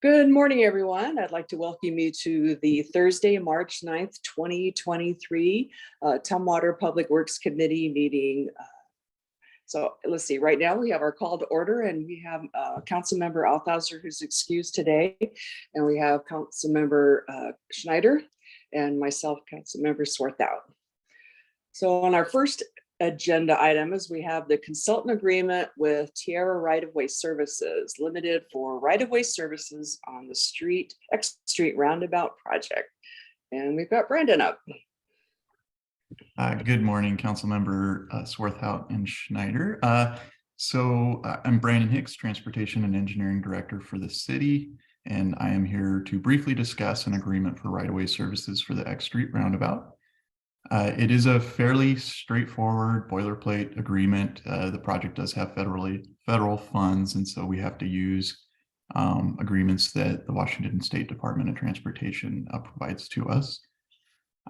Good morning, everyone. I'd like to welcome you to the Thursday, March 9th, 2023 Tumwater Public Works Committee meeting. So let's see, right now we have our call to order, and we have Councilmember Althauser, who's excused today, and we have Councilmember Schneider and myself, Councilmember Swarthout. So on our first agenda item is we have the consultant agreement with Tierra Right-of-Way Services Limited for right-of-way services on the X Street Roundabout project. And we've got Brandon up. Good morning, Councilmember Swarthout and Schneider. I'm Brandon Hicks, Transportation and Engineering Director for the city, and I am here to briefly discuss an agreement for right-of-way services for the X Street Roundabout. It is a fairly straightforward boilerplate agreement. The project does have federal funds, and so we have to use agreements that the Washington State Department of Transportation provides to us.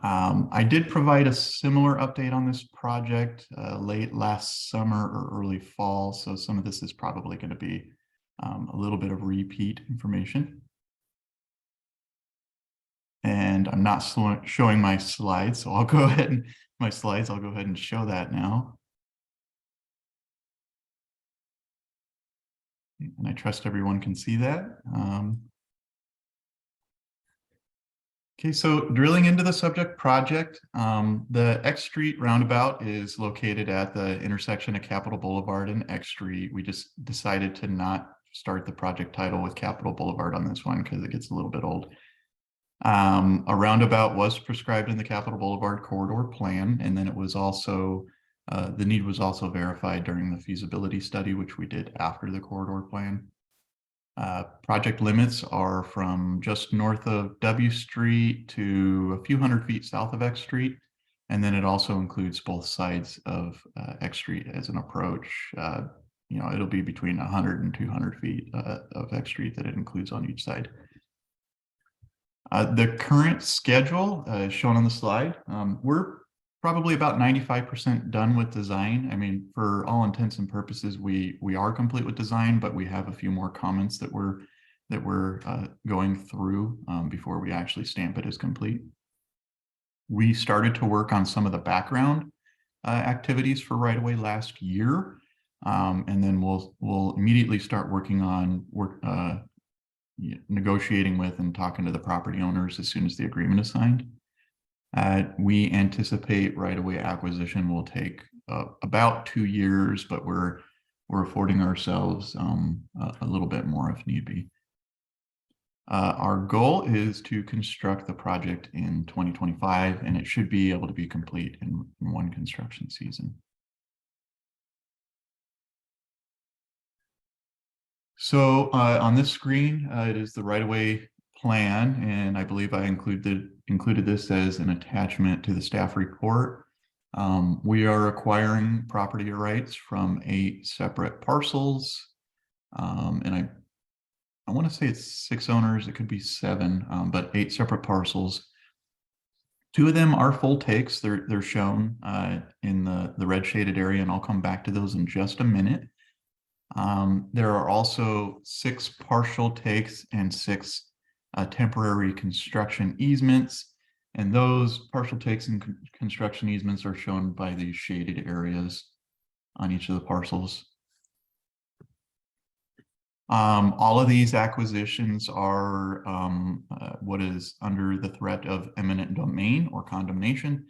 I did provide a similar update on this project late last summer or early fall, so some of this is probably going to be a little bit of repeat information. And I'm not showing my slides, so I'll go ahead and show that now. And I trust everyone can see that. Okay, so drilling into the subject project, the X Street Roundabout is located at the intersection of Capitol Boulevard and X Street. We just decided to not start the project title with Capitol Boulevard on this one because it gets a little bit old. A roundabout was prescribed in the Capitol Boulevard corridor plan, and then it was also, the need was also verified during the feasibility study, which we did after the corridor plan. Project limits are from just north of W Street to a few hundred feet south of X Street, and then it also includes both sides of X Street as an approach. It'll be between 100 and 200 feet of X Street that it includes on each side. The current schedule is shown on the slide. We're probably about 95% done with design. I mean, for all intents and purposes, we are complete with design, but we have a few more comments that we're going through before we actually stamp it as complete. We started to work on some of the background activities for right-of-way last year, and then we'll immediately start working on negotiating with and talking to the property owners as soon as the agreement is signed. We anticipate right-of-way acquisition will take about 2 years, but we're affording ourselves a little bit more if need be. Our goal is to construct the project in 2025, and it should be able to be complete in one construction season. So on this screen, it is the right-of-way plan, and I believe I included this as an attachment to the staff report. We are acquiring property rights from 8 separate parcels, and I want to say it's 6 owners. It could be 7, but 8 separate parcels. 2 of them are full takes. They're shown in the red shaded area, and I'll come back to those in just a minute. There are also 6 partial takes and 6 temporary construction easements, and those partial takes and construction easements are shown by these shaded areas on each of the parcels. All of these acquisitions are what is under the threat of eminent domain or condemnation,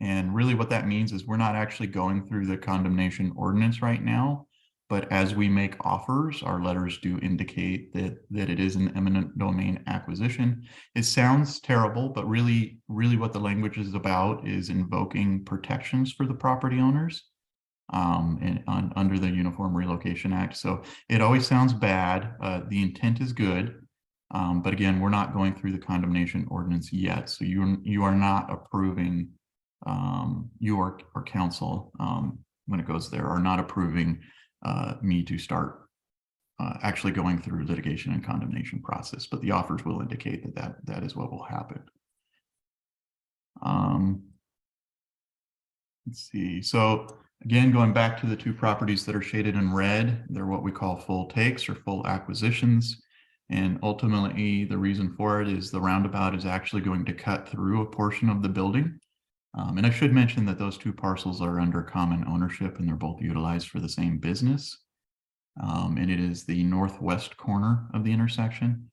and really what that means is we're not actually going through the condemnation ordinance right now. But as we make offers, our letters do indicate that it is an eminent domain acquisition. It sounds terrible, but really what the language is about is invoking protections for the property owners under the Uniform Relocation Act. So it always sounds bad. The intent is good, but again, we're not going through the condemnation ordinance yet. So you are not approving, you or council, when it goes there, are not approving me to start actually going through litigation and condemnation process, but the offers will indicate that is what will happen. Let's see. So again, going back to the 2 properties that are shaded in red, they're what we call full takes or full acquisitions. And ultimately, the reason for it is the roundabout is actually going to cut through a portion of the building. And I should mention that those two parcels are under common ownership and they're both utilized for the same business. And it is the northwest corner of the intersection.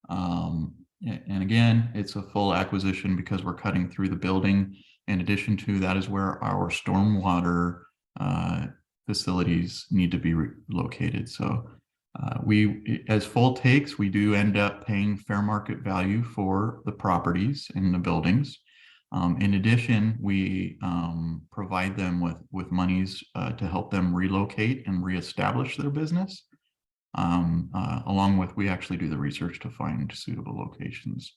And again, it's a full acquisition because we're cutting through the building. In addition to that is where our stormwater facilities need to be located. So we, as full takes, we do end up paying fair market value for the properties and the buildings. In addition, we provide them with monies to help them relocate and reestablish their business. Along with, we actually do the research to find suitable locations.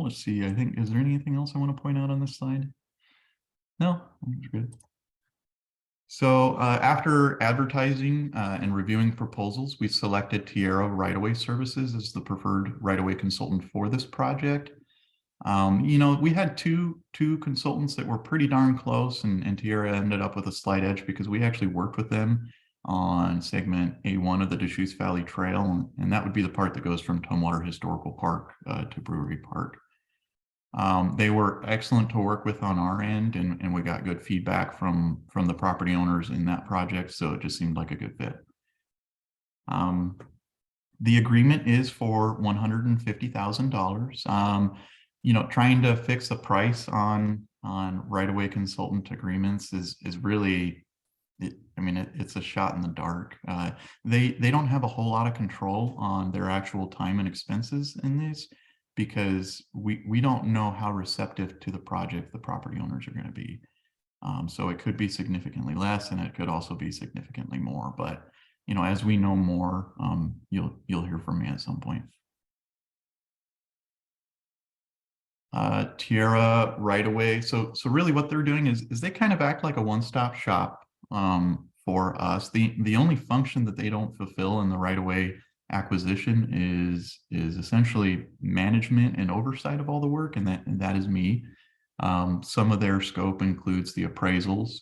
Let's see, I think, is there anything else I want to point out on this slide? No, that's good. So after advertising and reviewing proposals, we selected Tierra Right-of-Way Services as the preferred right-of-way consultant for this project. You know, we had two consultants that were pretty darn close, and Tierra ended up with a slight edge because we actually worked with them on segment A1 of the Deschutes Valley Trail, and that would be the part that goes from Tumwater Historical Park to Brewery Park. They were excellent to work with on our end, and we got good feedback from the property owners in that project, so it just seemed like a good fit. The agreement is for $150,000. You know, trying to fix the price on right-of-way consultant agreements is really, it's a shot in the dark. They don't have a whole lot of control on their actual time and expenses in this, because we don't know how receptive to the project the property owners are going to be. So it could be significantly less, and it could also be significantly more. But you know, as we know more, you'll hear from me at some point. Tierra Right-of-Way. So really what they're doing is they kind of act like a one-stop shop for us. The only function that they don't fulfill in the right-of-way acquisition is essentially management and oversight of all the work, and that is me. Some of their scope includes the appraisals.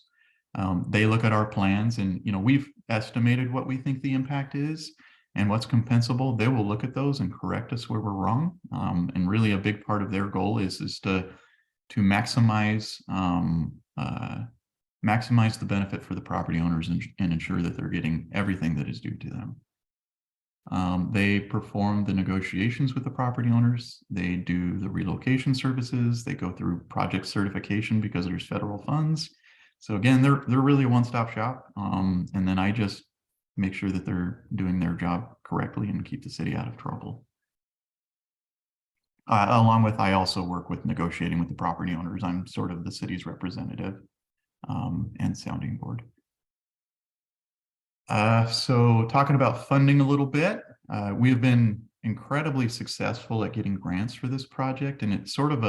They look at our plans, and you know, we've estimated what we think the impact is and what's compensable. They will look at those and correct us where we're wrong. And really a big part of their goal is to maximize maximize the benefit for the property owners and ensure that they're getting everything that is due to them. They perform the negotiations with the property owners. They do the relocation services. They go through project certification because there's federal funds. So again, they're really a one-stop shop. And then I just make sure that they're doing their job correctly and keep the city out of trouble. Along with, I also work with negotiating with the property owners. I'm sort of the city's representative and sounding board. So talking about funding a little bit, we have been incredibly successful at getting grants for this project, and it's sort of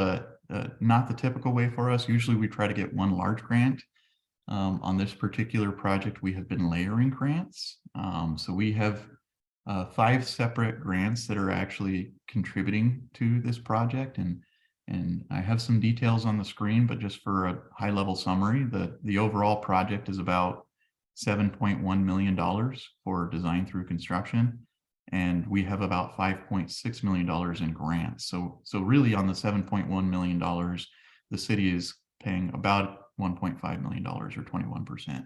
not the typical way for us. Usually we try to get one large grant. On this particular project, we have been layering grants. So we have 5 separate grants that are actually contributing to this project, and I have some details on the screen, but just for a high-level summary, the overall project is about $7.1 million for design through construction, and we have about $5.6 million in grants. So really on the $7.1 million, the city is paying about $1.5 million or 21%.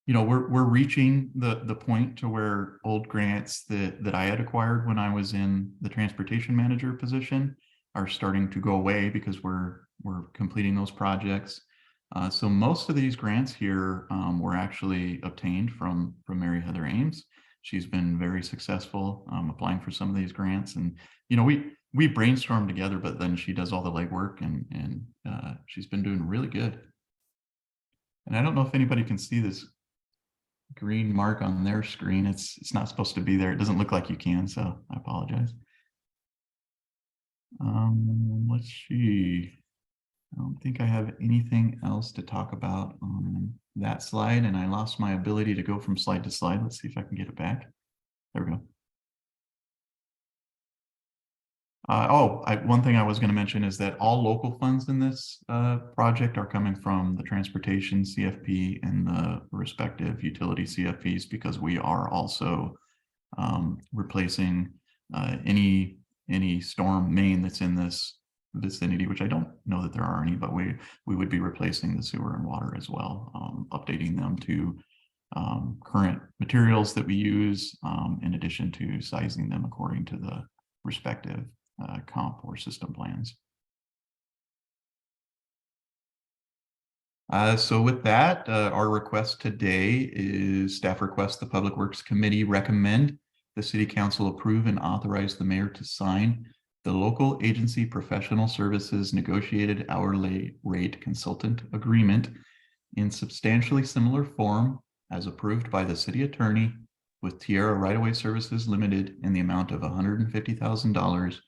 You know, we're reaching the point to where old grants that I had acquired when I was in the transportation manager position are starting to go away because we're completing those projects. So most of these grants here were actually obtained from Mary Heather Ames. She's been very successful applying for some of these grants, and you know, we brainstorm together, but then she does all the legwork, and she's been doing really good. And I don't know if anybody can see this green mark on their screen. It's not supposed to be there. It doesn't look like you can, so I apologize. Let's see. I don't think I have anything else to talk about on that slide, and I lost my ability to go from slide to slide. Let's see if I can get it back. There we go. One thing I was going to mention is that all local funds in this project are coming from the transportation CFP and the respective utility CFPs, because we are also replacing any storm main that's in this vicinity, which I don't know that there are any, but we would be replacing the sewer and water as well, updating them to current materials that we use, in addition to sizing them according to the respective comp or system plans. So with that, our request today is staff requests the Public Works Committee recommend the City Council approve and authorize the mayor to sign the local agency professional services negotiated hourly rate consultant agreement in substantially similar form as approved by the city attorney with Tierra Right-of-Way Services Limited in the amount of $150,000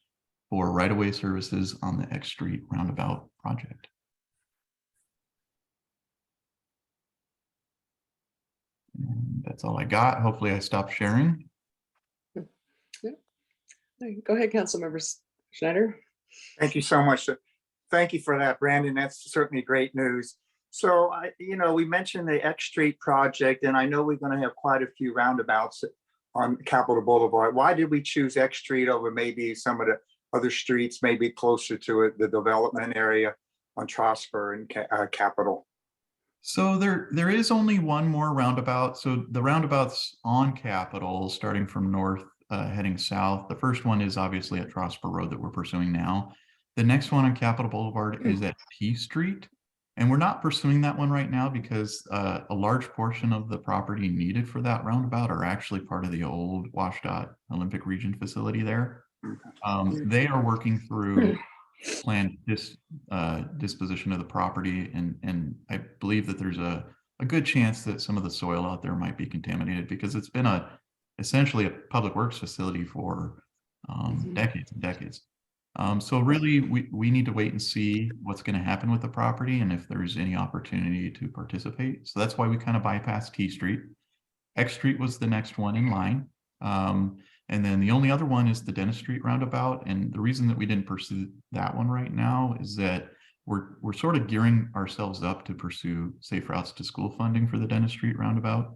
for right-of-way services on the X Street roundabout project. And that's all I got. Hopefully I stopped sharing. Go ahead, Councilmember Schneider. Thank you so much. Thank you for that, Brandon. That's certainly great news. So, we mentioned the X Street project, and I know we're going to have quite a few roundabouts on Capitol Boulevard. Why did we choose X Street over maybe some of the other streets, maybe closer to it, the development area on Trosper and Capitol? So there is only one more roundabout. So the roundabouts on Capitol, starting from north, heading south. The first one is obviously at Trosper Road that we're pursuing now. The next one on Capitol Boulevard is at P Street. And we're not pursuing that one right now because a large portion of the property needed for that roundabout are actually part of the old WashDOT Olympic Region facility there. They are working through planned disposition of the property, and I believe that there's a good chance that some of the soil out there might be contaminated because it's been essentially a public works facility for decades and decades. So really, we need to wait and see what's going to happen with the property and if there's any opportunity to participate. So that's why we kind of bypassed T Street. X Street was the next one in line. And then the only other one is the Dennis Street roundabout. And the reason that we didn't pursue that one right now is that we're sort of gearing ourselves up to pursue Safe Routes to School funding for the Dennis Street roundabout.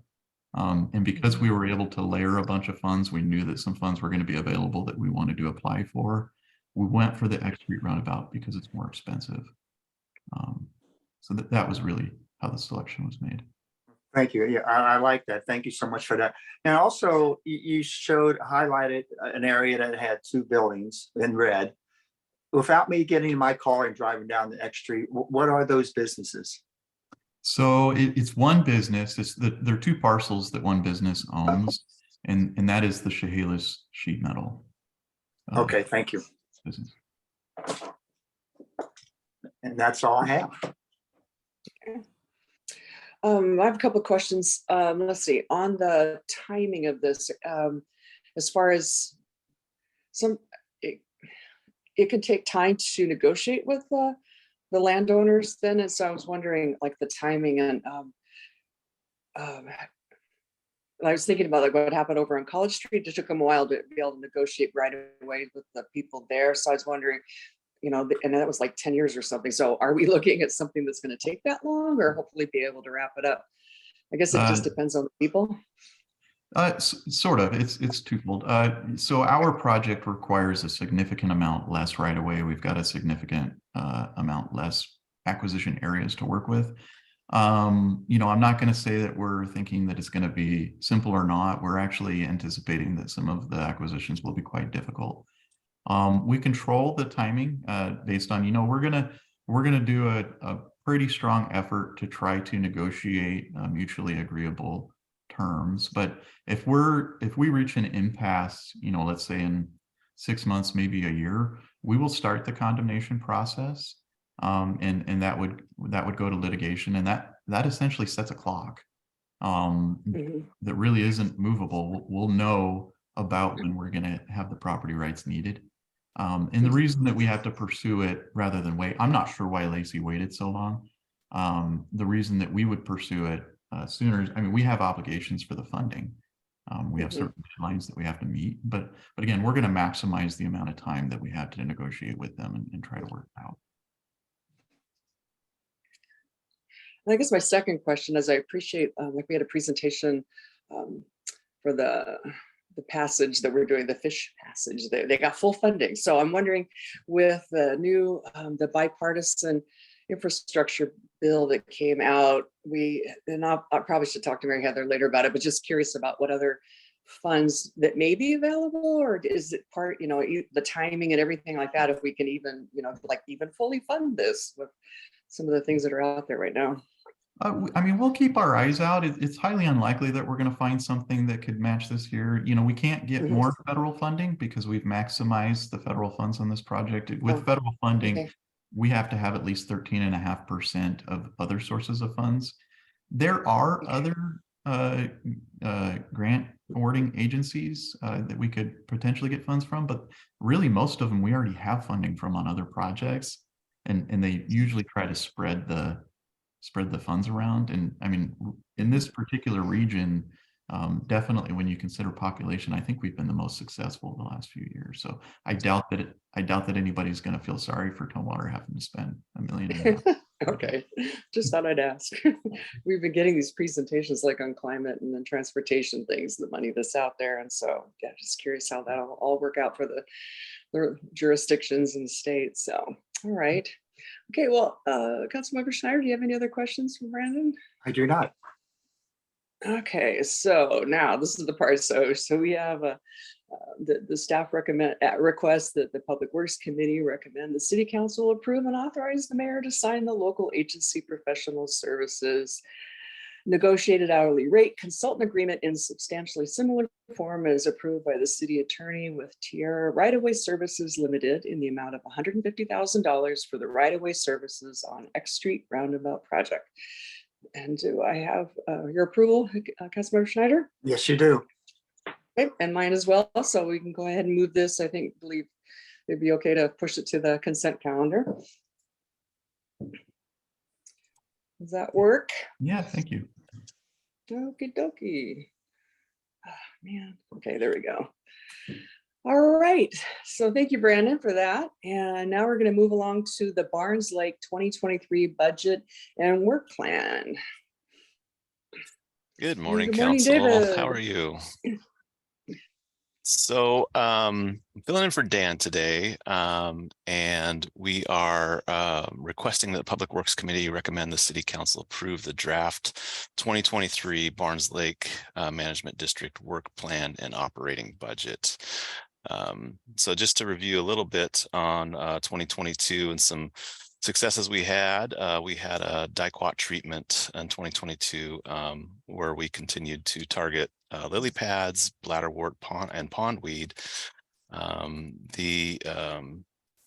And because we were able to layer a bunch of funds, we knew that some funds were going to be available that we wanted to apply for. We went for the X Street roundabout because it's more expensive. So that was really how the selection was made. Thank you. Yeah, I like that. Thank you so much for that. And also, you highlighted an area that had two buildings in red. Without me getting in my car and driving down the X Street, what are those businesses? So it's one business. There are two parcels that one business owns, and that is the Chehalis Sheet Metal. Okay, thank you. Business. And that's all I have. Okay. I have a couple of questions. Let's see, on the timing of this, as far as it could take time to negotiate with the landowners then. And so I was wondering like the timing and I was thinking about like what happened over on College Street. It took them a while to be able to negotiate right away with the people there. So I was wondering, and that was like 10 years or something. So are we looking at something that's going to take that long or hopefully be able to wrap it up? I guess it just depends on the people. Sort of, it's twofold. So our project requires a significant amount less right away. We've got a significant amount less acquisition areas to work with. I'm not going to say that we're thinking that it's going to be simple or not. We're actually anticipating that some of the acquisitions will be quite difficult. We control the timing based on, we're gonna do a pretty strong effort to try to negotiate mutually agreeable terms. But if we reach an impasse, let's say in 6 months, maybe a year, we will start the condemnation process, and that would go to litigation, and that essentially sets a clock that really isn't movable. We'll know about when we're going to have the property rights needed. And the reason that we have to pursue it rather than wait, I'm not sure why Lacey waited so long. The reason that we would pursue it sooner, we have obligations for the funding. We have certain deadlines that we have to meet, but again, we're going to maximize the amount of time that we have to negotiate with them and try to work it out. And I guess my second question is, I appreciate, like we had a presentation for the passage that we're doing, the fish passage, they got full funding. So I'm wondering, with the new, the bipartisan infrastructure bill that came out, I probably should talk to Mary Heather later about it, but just curious about what other funds that may be available, or is it part, the timing and everything like that, if we can even, like even fully fund this with some of the things that are out there right now. I mean, we'll keep our eyes out. It's highly unlikely that we're going to find something that could match this year. We can't get more federal funding because we've maximized the federal funds on this project. With federal funding, we have to have at least 13.5% of other sources of funds. There are other grant awarding agencies that we could potentially get funds from, but really most of them we already have funding from on other projects, and they usually try to spread the funds around. And I mean, in this particular region, definitely when you consider population, I think we've been the most successful the last few years. So I doubt that anybody's going to feel sorry for Tumwater having to spend $1 million. Okay, just thought I'd ask. We've been getting these presentations like on climate and then transportation things, the money that's out there. And so, yeah, just curious how that'll all work out for the jurisdictions and states. So, all right. Okay, well, Councilmember Schneider, do you have any other questions for Brandon? I do not. Okay, so now this is the part. So we have the staff request that the Public Works Committee recommend the City Council approve and authorize the mayor to sign the local agency professional services negotiated hourly rate consultant agreement in substantially similar form as approved by the city attorney with Tierra Right-of-Way Services Limited in the amount of $150,000 for the right-of-way services on X Street Roundabout project. And do I have your approval, Councilmember Schneider? Yes, you do. Okay, and mine as well. So we can go ahead and move this. Believe it'd be okay to push it to the consent calendar. Does that work? Yeah, thank you. Okie dokie. Man, okay, there we go. All right, so thank you, Brandon, for that. And now we're going to move along to the Barnes Lake 2023 budget and work plan. Good morning, Good morning, Council. David. How are you? So I'm filling in for Dan today, and we are requesting that the Public Works Committee recommend the City Council approve the draft 2023 Barnes Lake Management District Work Plan and Operating Budget. So just to review a little bit on 2022 and some successes we had a dicot treatment in 2022 where we continued to target lily pads, bladderwort, and pondweed. The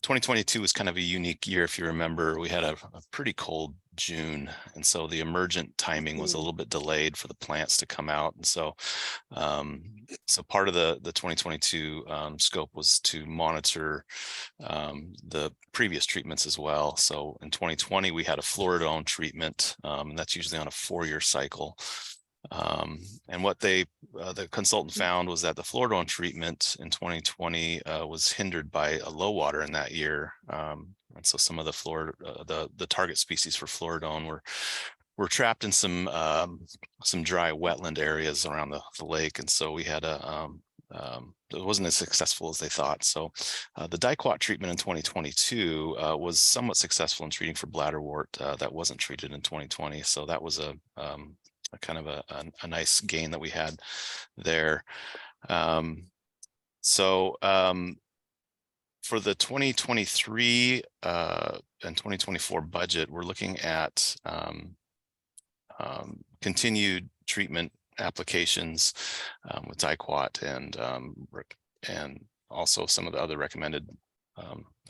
2022 was kind of a unique year. If you remember, we had a pretty cold June, and so the emergent timing was a little bit delayed for the plants to come out. And so part of the 2022 scope was to monitor the previous treatments as well. So in 2020 we had a Floridone treatment, and that's usually on a 4-year cycle. And what the consultant found was that the Floridone treatment in 2020 was hindered by a low water in that year. And so some of the target species for Floridone were trapped in some dry wetland areas around the lake. And so we had it wasn't as successful as they thought. So the dicot treatment in 2022 was somewhat successful in treating for bladderwort that wasn't treated in 2020. So that was a kind of a nice gain that we had there. For the 2023 and 2024 budget, we're looking at continued treatment applications with dicot and also some of the other recommended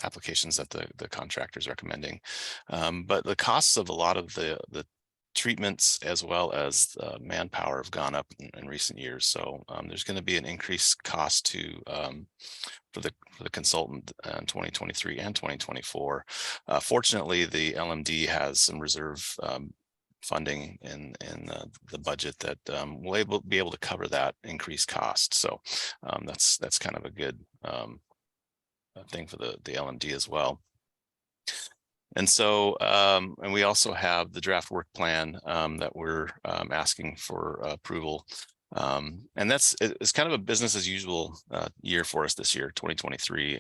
applications that the contractor is recommending. But the costs of a lot of the treatments as well as manpower have gone up in recent years. So there's going to be an increased cost for the consultant in 2023 and 2024. Fortunately, the LMD has some reserve funding in the budget that will be able to cover that increased cost. So that's kind of a good thing for the LMD as well. And so, and we also have the draft work plan that we're asking for approval. And it's kind of a business as usual year for us this year, 2023.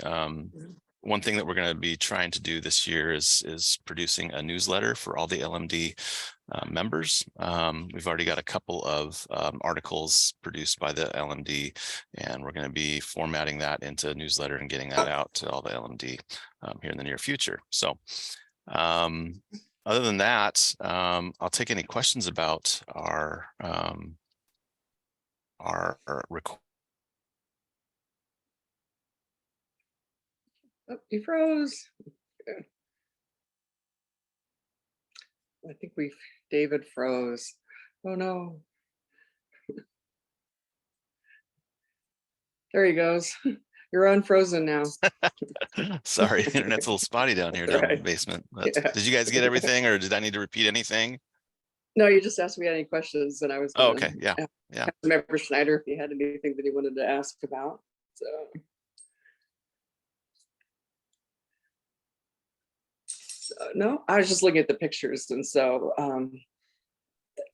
One thing that we're going to be trying to do this year is producing a newsletter for all the LMD members. We've already got a couple of articles produced by the LMD, and we're going to be formatting that into a newsletter and getting that out to all the LMD here in the near future. So other than that, I'll take any questions about our record. Oh, you froze. I think David froze. Oh no. There he goes. You're unfrozen now. Sorry, the internet's a little spotty down here down in the Right. basement. But Yeah. did you guys get everything, or did I need to repeat anything? No, you just asked me any questions and I was Oh, gonna okay. Yeah. Yeah. ask Member Schneider if he had anything that he wanted to ask about. So. No, I was just looking at the pictures, and so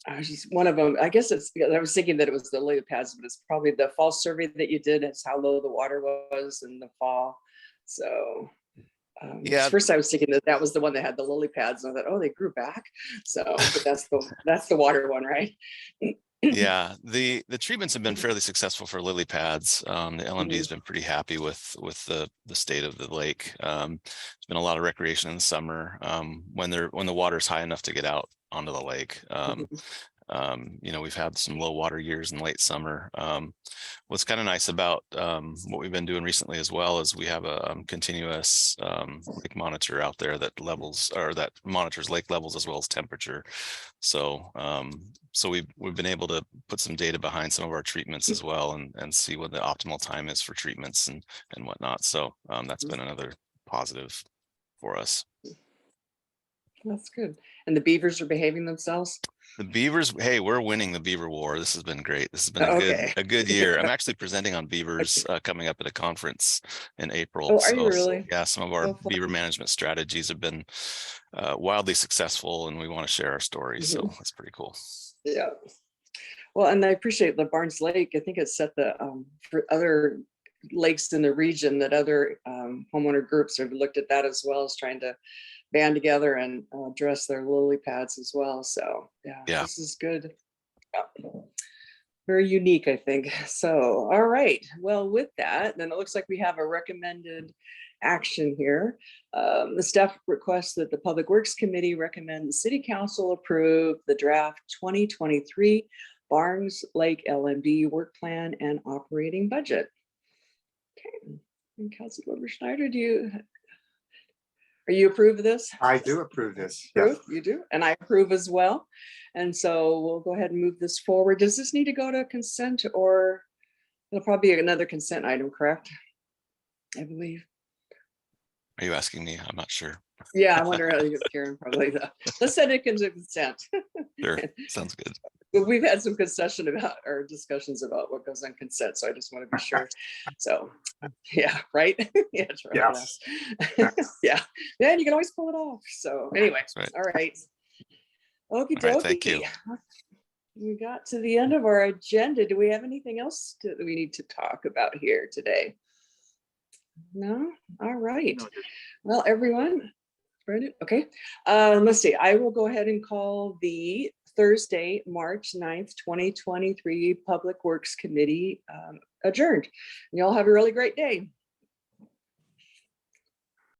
I was just one of them. I guess I was thinking that it was the lily pads, but it's probably the fall survey that you did. It's how low the water was in the fall. So Yeah. first I was thinking that was the one that had the lily pads, and I thought, oh, they grew back. So, but that's the water one, right? Yeah, the treatments have been fairly successful for lily pads. The LMD has been pretty happy with the state of the lake. There's been a lot of recreation in the summer when the water is high enough to get out onto the lake. You know, we've had some low water years in late summer. What's kind of nice about what we've been doing recently as well is we have a continuous lake monitor out there that monitors lake levels as well as temperature. So so we've been able to put some data behind some of our treatments as well and see what the optimal time is for treatments and whatnot. So that's been another positive for us. That's good. And the beavers are behaving themselves? The beavers, hey, we're winning the beaver war. This has been great. This has been Okay. a good year. I'm actually presenting on beavers coming up at a conference in April. Oh, are you really? Yeah, some of our Oh, fun. beaver management strategies have been wildly successful, and we want to share our story. So that's pretty cool. Yeah. Well, and I appreciate the Barnes Lake. I think it set the for other lakes in the region that other homeowner groups have looked at that as well as trying to band together and address their lily pads as well. So yeah, this is good. Yeah. Very unique, I think. So, all right. Well, with that, then it looks like we have a recommended action here. The staff requests that the Public Works Committee recommend the City Council approve the draft 2023 Barnes Lake LMD work plan and operating budget. Okay. And Councilmember Schneider, are you approve of this? I do approve this. Approve? You do? And I approve as well. And so we'll go ahead and move this forward. Does this need to go to consent, or it'll probably be another consent item, correct? I believe. Are you asking me? I'm not sure. Yeah, I wonder how you get Karen probably. Let's send it into consent. Sure, sounds good. But we've had some discussions about what goes on consent, so I just want to be sure. So, yeah, right? Yeah, it's right. Yes. Yeah, yeah, you can always pull it off. So anyway, Right. All right. Okie All right, thank you. dokie. We got to the end of our agenda. Do we have anything else that we need to talk about here today? No? All right. Well, everyone, ready? Okay. Let's see. I will go ahead and call the Thursday, March 9th, 2023 Public Works Committee adjourned. Y'all have a really great day.